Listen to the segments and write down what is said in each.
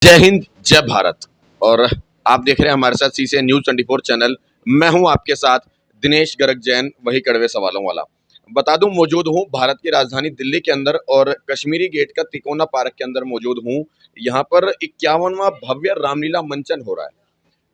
जय हिंद, जय भारत। और आप देख रहे हैं हमारे साथ सीसी न्यूज़ 24 चैनल। मैं हूं आपके साथ दिनेश गर्ग जैन, वही कड़वे सवालों वाला। बता दूं, मौजूद हूं भारत की राजधानी दिल्ली के अंदर और कश्मीरी गेट का तिकोना पार्क के अंदर मौजूद हूं। यहां पर 51वां भव्य रामलीला मंचन हो रहा है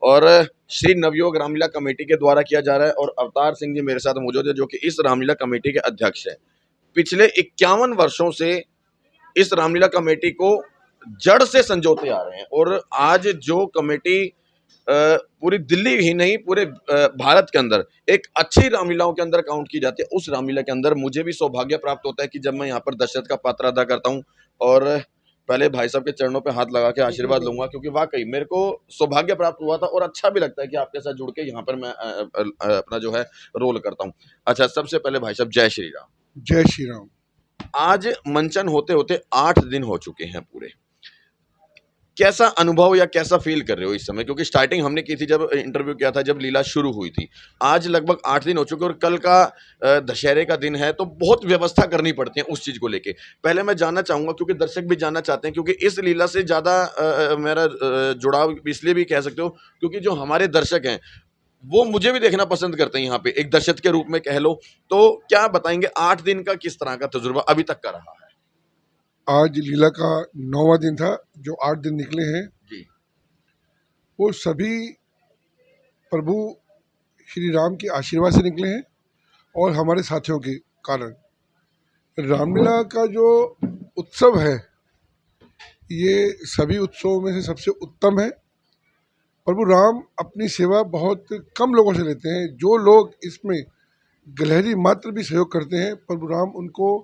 और श्री नवयोग रामलीला कमेटी के द्वारा किया जा रहा है। और अवतार सिंह जी मेरे साथ मौजूद है, जो कि इस रामलीला कमेटी के अध्यक्ष है। पिछले 51 वर्षों से इस रामलीला कमेटी को जड़ से संजोते आ रहे हैं और आज जो कमेटी पूरी दिल्ली ही नहीं, पूरे भारत के अंदर एक अच्छी रामलीलाओं के अंदर काउंट की जाती है, उस रामलीला के अंदर मुझे भी सौभाग्य प्राप्त होता है कि जब मैं यहाँ पर दशरथ का पात्र अदा करता हूँ। और पहले भाई साहब के चरणों पे हाथ लगा के आशीर्वाद लूंगा, क्योंकि वाकई मेरे को सौभाग्य प्राप्त हुआ था और अच्छा भी लगता है कि आपके साथ जुड़ के यहाँ पर मैं अपना जो है रोल करता हूँ। अच्छा, सबसे पहले भाई साहब, जय श्री राम। जय श्री राम। आज मंचन होते होते 8 दिन हो चुके हैं पूरे। कैसा अनुभव या कैसा फील कर रहे हो इस समय? क्योंकि स्टार्टिंग हमने की थी, जब इंटरव्यू किया था, जब लीला शुरू हुई थी। आज लगभग 8 दिन हो चुके और कल का दशहरे का दिन है, तो बहुत व्यवस्था करनी पड़ती है उस चीज़ को लेके। पहले मैं जानना चाहूँगा, क्योंकि दर्शक भी जानना चाहते हैं, क्योंकि इस लीला से ज़्यादा मेरा जुड़ाव इसलिए भी कह सकते हो क्योंकि जो हमारे दर्शक हैं, वो मुझे भी देखना पसंद करते हैं यहाँ पे, एक दर्शक के रूप में कह लो। तो क्या बताएँगे 8 दिन का किस तरह का तजुर्बा अभी तक का रहा है? आज लीला का 9वां दिन था। जो 8 दिन निकले हैं जी। वो सभी प्रभु श्री राम के आशीर्वाद से निकले हैं और हमारे साथियों के कारण। रामलीला का जो उत्सव है ये सभी उत्सवों में से सबसे उत्तम है। प्रभु राम अपनी सेवा बहुत कम लोगों से लेते हैं। जो लोग इसमें गिलहरी मात्र भी सहयोग करते हैं, प्रभु राम उनको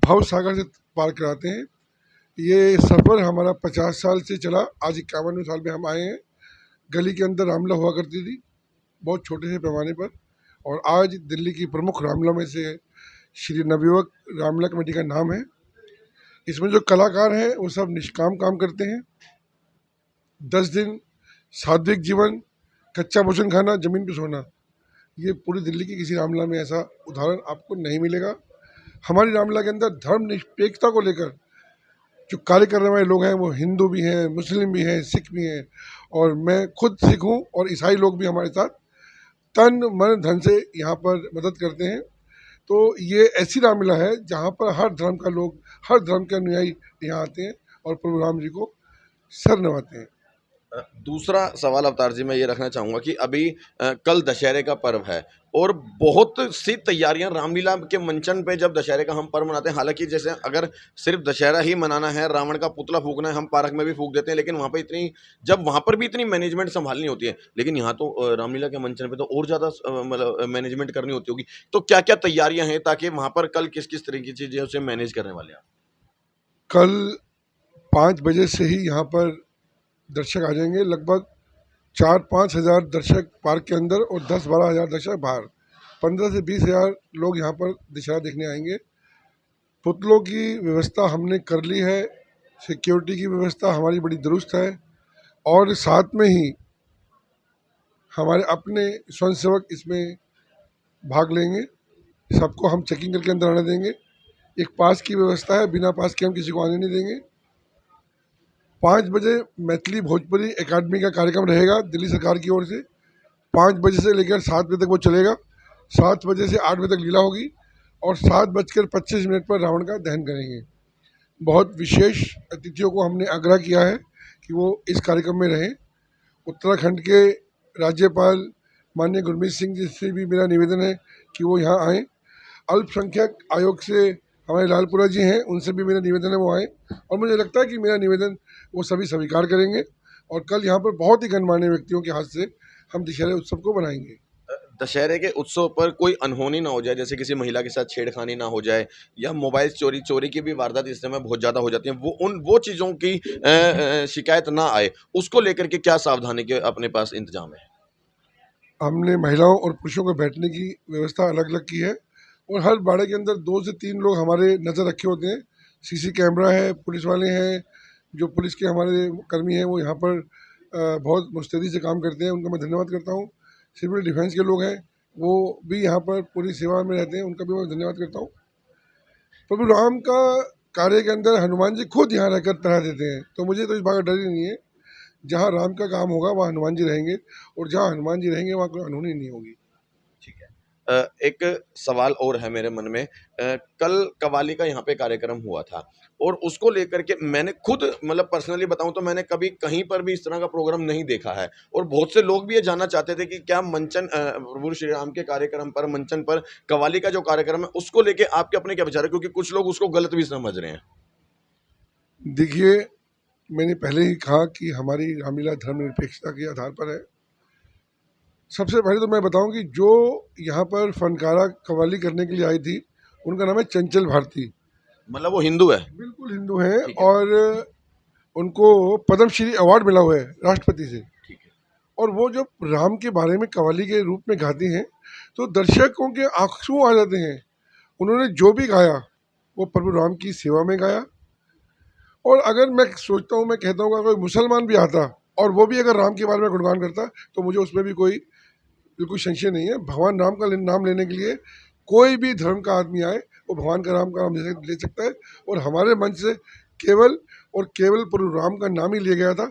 भव सागर से पार कराते हैं। ये सफ़र हमारा 50 साल से चला, आज 51वें साल में हम आए हैं। गली के अंदर रामलीला हुआ करती थी, बहुत छोटे से पैमाने पर, और आज दिल्ली की प्रमुख रामलीला में से श्री नवयुवक रामलीला कमेटी का नाम है। इसमें जो कलाकार हैं वो सब निष्काम काम करते हैं। 10 दिन सात्विक जीवन, कच्चा भोजन खाना, ज़मीन पर सोना, ये पूरी दिल्ली की किसी रामलीला में ऐसा उदाहरण आपको नहीं मिलेगा। हमारी रामलीला के अंदर धर्म निरपेक्षता को लेकर जो कार्य करने वाले लोग हैं वो हिंदू भी हैं, मुस्लिम भी हैं, सिख भी हैं, और मैं खुद सिख हूँ, और ईसाई लोग भी हमारे साथ तन मन धन से यहाँ पर मदद करते हैं। तो ये ऐसी रामलीला है जहाँ पर हर धर्म का लोग, हर धर्म के अनुयायी यहाँ आते हैं और प्रभु राम जी को सर नवाते हैं। दूसरा सवाल अवतार जी मैं ये रखना चाहूँगा कि अभी कल दशहरे का पर्व है और बहुत सी तैयारियां रामलीला के मंचन पे जब दशहरे का हम पर्व मनाते हैं। हालांकि जैसे अगर सिर्फ दशहरा ही मनाना है, रावण का पुतला फूकना है, हम पार्क में भी फूक देते हैं, लेकिन वहाँ पे इतनी, जब वहाँ पर भी इतनी मैनेजमेंट संभालनी होती है, लेकिन यहाँ तो रामलीला के मंचन पे तो और ज़्यादा मतलब मैनेजमेंट करनी होती होगी। तो क्या क्या तैयारियां हैं ताकि वहाँ पर कल किस किस तरह की चीज़ें उसे मैनेज करने वाले हैं? कल 5 बजे से ही यहाँ पर दर्शक आ जाएंगे। लगभग 4-5 हज़ार दर्शक पार्क के अंदर और 10-12 हज़ार दर्शक बाहर। 15 से 20 हज़ार लोग यहाँ पर दशहरा देखने आएंगे। पुतलों की व्यवस्था हमने कर ली है, सिक्योरिटी की व्यवस्था हमारी बड़ी दुरुस्त है, और साथ में ही हमारे अपने स्वयंसेवक इसमें भाग लेंगे। सबको हम चेकिंग करके अंदर आने देंगे। एक पास की व्यवस्था है, बिना पास के हम किसी को आने नहीं देंगे। 5 बजे मैथिली भोजपुरी एकेडमी का कार्यक्रम रहेगा दिल्ली सरकार की ओर से। 5 बजे से लेकर 7 बजे तक वो चलेगा। 7 बजे से 8 बजे तक लीला होगी और 7:25 पर रावण का दहन करेंगे। बहुत विशेष अतिथियों को हमने आग्रह किया है कि वो इस कार्यक्रम में रहें। उत्तराखंड के राज्यपाल माननीय गुरमीत सिंह जी से भी मेरा निवेदन है कि वो यहाँ आएँ। अल्पसंख्यक आयोग से हमारे लालपुरा जी हैं, उनसे भी मेरा निवेदन है वो आएँ, और मुझे लगता है कि मेरा निवेदन वो सभी स्वीकार करेंगे और कल यहाँ पर बहुत ही गणमान्य व्यक्तियों के हाथ से हम दशहरा उत्सव को बनाएंगे। दशहरे के उत्सव पर कोई अनहोनी ना हो जाए, जैसे किसी महिला के साथ छेड़खानी ना हो जाए या मोबाइल चोरी की भी वारदात इस समय बहुत ज़्यादा हो जाती हैं, वो चीज़ों की शिकायत ना आए, उसको लेकर के क्या सावधानी के अपने पास इंतजाम है? हमने महिलाओं और पुरुषों को बैठने की व्यवस्था अलग अलग की है, और हर बाड़े के अंदर 2 से 3 लोग हमारे नज़र रखे होते हैं। सीसी कैमरा है, पुलिस वाले हैं, जो पुलिस के हमारे कर्मी हैं वो यहाँ पर बहुत मुस्तैदी से काम करते हैं, उनका मैं धन्यवाद करता हूँ। सिविल डिफेंस के लोग हैं, वो भी यहाँ पर पूरी सेवा में रहते हैं, उनका भी मैं धन्यवाद करता हूँ। प्रभु राम का कार्य के अंदर हनुमान जी खुद यहाँ रहकर पढ़ा देते हैं, तो मुझे तो इस बात का डर ही नहीं है। जहाँ राम का काम होगा वहाँ हनुमान जी रहेंगे, और जहाँ हनुमान जी रहेंगे वहाँ कोई अनहोनी नहीं होगी। ठीक है। एक सवाल और है मेरे मन में। कल कव्वाली का यहाँ पे कार्यक्रम हुआ था और उसको लेकर के मैंने खुद मतलब पर्सनली बताऊं तो मैंने कभी कहीं पर भी इस तरह का प्रोग्राम नहीं देखा है और बहुत से लोग भी ये जानना चाहते थे कि क्या मंचन प्रभु श्री राम के कार्यक्रम पर मंचन पर कव्वाली का जो कार्यक्रम है उसको लेके आपके अपने क्या विचार है, क्योंकि कुछ लोग उसको गलत भी समझ रहे हैं। देखिए, मैंने पहले ही कहा कि हमारी रामलीला धर्मनिरपेक्षता के आधार पर है। सबसे पहले तो मैं बताऊं कि जो यहाँ पर फनकारा कव्वाली करने के लिए आई थी, उनका नाम है चंचल भारती। मतलब वो हिंदू है? बिल्कुल हिंदू हैं, ठीक है। और उनको पद्मश्री अवार्ड मिला हुआ है राष्ट्रपति से। ठीक है। और वो जब राम के बारे में कव्वाली के रूप में गाती हैं तो दर्शकों के आंसू आ जाते हैं। उन्होंने जो भी गाया वो प्रभु राम की सेवा में गाया। और अगर मैं सोचता हूँ, मैं कहता हूँ, अगर कोई मुसलमान भी आता और वो भी अगर राम के बारे में गुणगान करता तो मुझे उसमें भी कोई बिल्कुल संशय नहीं है। भगवान राम का नाम लेने के लिए कोई भी धर्म का आदमी आए वो भगवान का राम का नाम ले सकता है। और हमारे मंच से केवल और केवल प्रभु राम का नाम ही लिया गया था,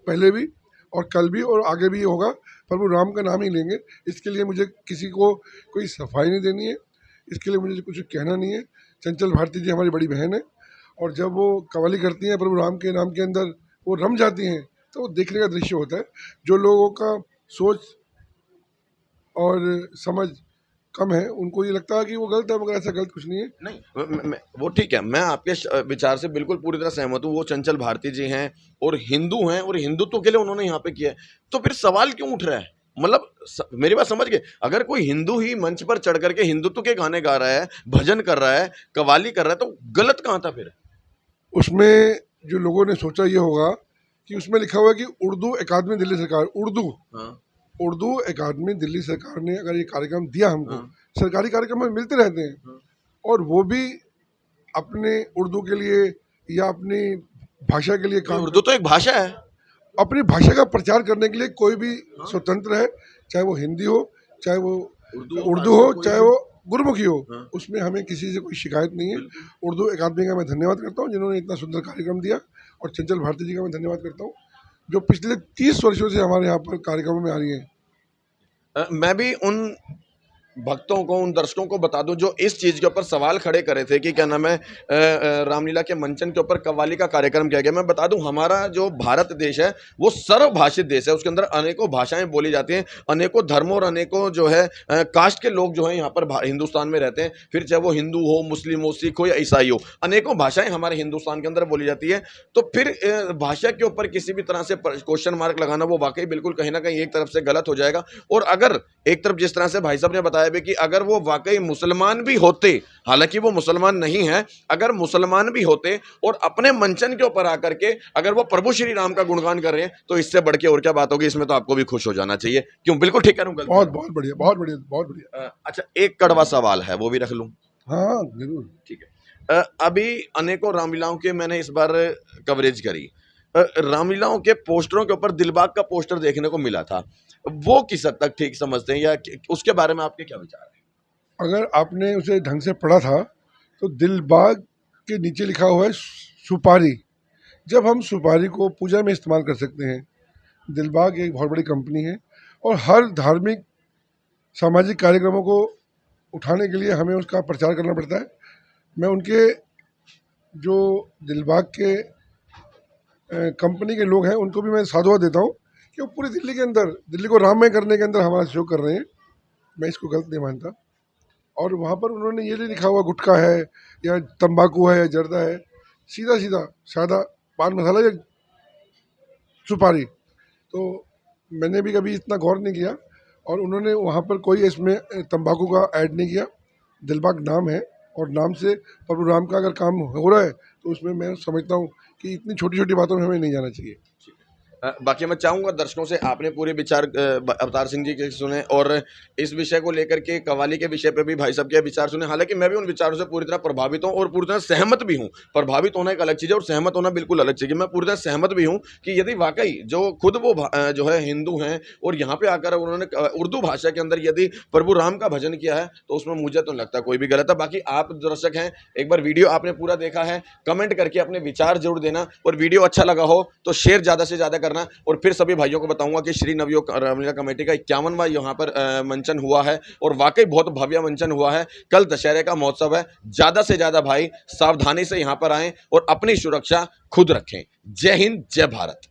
पहले भी और कल भी और आगे भी होगा। प्रभु राम का नाम ही लेंगे। इसके लिए मुझे किसी को कोई सफाई नहीं देनी है, इसके लिए मुझे कुछ कहना नहीं है। चंचल भारती जी हमारी बड़ी बहन है, और जब वो कव्वाली करती हैं प्रभु राम के नाम के अंदर, वो रम जाती हैं, तो वो देखने का दृश्य होता है। जो लोगों का सोच और समझ कम है उनको ये लगता है कि वो गलत है, मगर ऐसा गलत कुछ नहीं है। नहीं, वो ठीक है, मैं आपके विचार से बिल्कुल पूरी तरह सहमत हूँ। वो चंचल भारती जी हैं और हिंदू हैं और हिंदुत्व के लिए उन्होंने यहाँ पे किया है, तो फिर सवाल क्यों उठ रहा है? मतलब मेरी बात समझ गए? अगर कोई हिंदू ही मंच पर चढ़ करके हिंदुत्व के गाने गा रहा है, भजन कर रहा है, कव्वाली कर रहा है, तो गलत कहाँ था फिर? उसमें जो लोगों ने सोचा ये होगा कि उसमें लिखा हुआ है कि उर्दू अकादमी दिल्ली सरकार, हाँ, उर्दू अकादमी दिल्ली सरकार ने अगर ये कार्यक्रम दिया हमको, हाँ, सरकारी कार्यक्रम हमें मिलते रहते हैं, हाँ। और वो भी अपने उर्दू के लिए या अपनी भाषा के लिए काम उर्दू तो एक भाषा है। अपनी भाषा का प्रचार करने के लिए कोई भी स्वतंत्र है, चाहे वो हिंदी हो, चाहे वो उर्दू हो, चाहे वो गुरुमुखी हो। हाँ। उसमें हमें किसी से कोई शिकायत नहीं है। बिल्कुल। उर्दू अकादमी का मैं धन्यवाद करता हूँ जिन्होंने इतना सुंदर कार्यक्रम दिया, और चंचल भारती जी का मैं धन्यवाद करता हूँ जो पिछले 30 वर्षों से हमारे यहाँ पर कार्यक्रमों में आ रही हैं। मैं भी उन भक्तों को, उन दर्शकों को बता दूं जो इस चीज के ऊपर सवाल खड़े करे थे कि क्या नाम है रामलीला के मंचन के ऊपर कव्वाली का कार्यक्रम किया गया। मैं बता दूं हमारा जो भारत देश है वो सर्वभाषित देश है, उसके अंदर अनेकों भाषाएं बोली जाती हैं, अनेकों धर्मों और अनेकों जो है कास्ट के लोग जो है यहाँ पर हिंदुस्तान में रहते हैं, फिर चाहे वो हिंदू हो, मुस्लिम हो, सिख हो या ईसाई हो, अनेकों भाषाएं हमारे हिंदुस्तान के अंदर बोली जाती है। तो फिर भाषा के ऊपर किसी भी तरह से क्वेश्चन मार्क लगाना वो वाकई बिल्कुल कहीं ना कहीं एक तरफ से गलत हो जाएगा। और अगर एक तरफ जिस तरह से भाई साहब ने बताया भी कि अगर वो वाकई मुसलमान भी होते, हालांकि वो मुसलमान नहीं है, अगर मुसलमान भी होते और अपने मंचन के ऊपर आकर के अगर वो प्रभु श्री राम का गुणगान कर रहे हैं तो इससे बढ़ के और क्या बात होगी? इसमें तो आपको भी खुश हो जाना चाहिए। क्यों? बिल्कुल ठीक कह रहा हूं? गलत? बहुत बहुत बढ़िया, बहुत बढ़िया, बहुत बढ़िया। अच्छा, एक कड़वा सवाल है, वो भी रख लूं? हाँ जरूर। ठीक है। अभी अनेकों रामलीलाओं के मैंने इस बार कवरेज करी। रामलीलाओं के पोस्टरों के ऊपर दिलबाग का पोस्टर देखने को मिला था, वो किस हद तक ठीक समझते हैं या उसके बारे में आपके क्या विचार हैं? अगर आपने उसे ढंग से पढ़ा था तो दिलबाग के नीचे लिखा हुआ है सुपारी। जब हम सुपारी को पूजा में इस्तेमाल कर सकते हैं, दिलबाग एक बहुत बड़ी कंपनी है और हर धार्मिक सामाजिक कार्यक्रमों को उठाने के लिए हमें उसका प्रचार करना पड़ता है। मैं उनके जो दिलबाग के कंपनी के लोग हैं उनको भी मैं साधुवाद देता हूँ कि वो पूरी दिल्ली के अंदर, दिल्ली को राममय करने के अंदर हमारा सहयोग कर रहे हैं। मैं इसको गलत नहीं मानता। और वहाँ पर उन्होंने ये नहीं लिखा हुआ गुटखा है या तंबाकू है या जर्दा है, सीधा सीधा सादा पान मसाला या सुपारी। तो मैंने भी कभी इतना गौर नहीं किया, और उन्होंने वहाँ पर कोई इसमें तंबाकू का ऐड नहीं किया। दिलबाग नाम है और नाम से प्रभु राम का अगर काम हो रहा है तो उसमें मैं समझता हूँ कि इतनी छोटी छोटी बातों में हमें नहीं जाना चाहिए। बाकी मैं चाहूँगा दर्शकों से आपने पूरे विचार अवतार सिंह जी के सुने और इस विषय को लेकर के कव्वाली के विषय पे भी भाई साहब के विचार सुने। हालाँकि मैं भी उन विचारों से पूरी तरह प्रभावित हूँ और पूरी तरह सहमत भी हूँ। प्रभावित होना एक अलग चीज़ है और सहमत होना बिल्कुल अलग चीज़ है। मैं पूरी तरह सहमत भी हूँ कि यदि वाक़ई जो खुद वो जो है हिंदू हैं और यहाँ पे आकर उन्होंने उर्दू भाषा के अंदर यदि प्रभु राम का भजन किया है, तो उसमें मुझे तो नहीं लगता कोई भी गलत है। बाकी आप दर्शक हैं, एक बार वीडियो आपने पूरा देखा है, कमेंट करके अपने विचार ज़रूर देना और वीडियो अच्छा लगा हो तो शेयर ज़्यादा से ज़्यादा करना। और फिर सभी भाइयों को बताऊंगा कि श्री नवयोग रामलीला कमेटी का 51वां यहाँ पर मंचन हुआ है और वाकई बहुत भव्य मंचन हुआ है। कल दशहरे का महोत्सव है, ज़्यादा से ज़्यादा भाई सावधानी से यहाँ पर आएँ और अपनी सुरक्षा खुद रखें। जय हिंद, जय भारत।